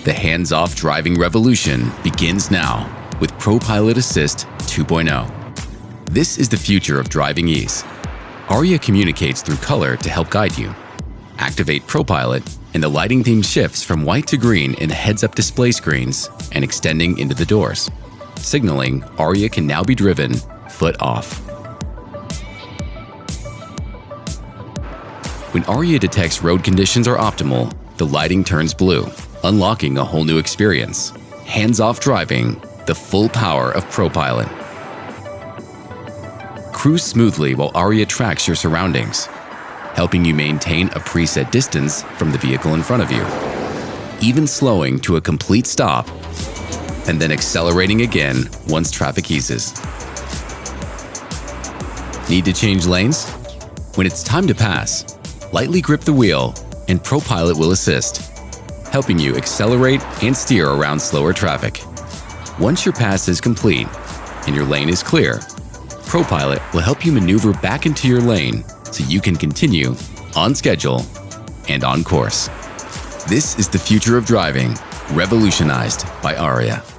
The hands-off driving revolution begins now with ProPILOT Assist 2.0. This is the future of driving ease. ARIYA communicates through color to help guide you. Activate ProPILOT and the lighting theme shifts from white to green in the heads-up display screens and extending into the doors, signaling ARIYA can now be driven foot off. When ARIYA detects road conditions are optimal, the lighting turns blue, unlocking a whole new experience. Hands-off driving, the full power of ProPILOT. Cruise smoothly while ARIYA tracks your surroundings, helping you maintain a preset distance from the vehicle in front of you, even slowing to a complete stop and then accelerating again once traffic eases. Need to change lanes? When it's time to pass, lightly grip the wheel and ProPILOT will assist, helping you accelerate and steer around slower traffic. Once your pass is complete and your lane is clear, ProPILOT will help you maneuver back into your lane so you can continue on schedule and on course. This is the future of driving, revolutionized by ARIYA.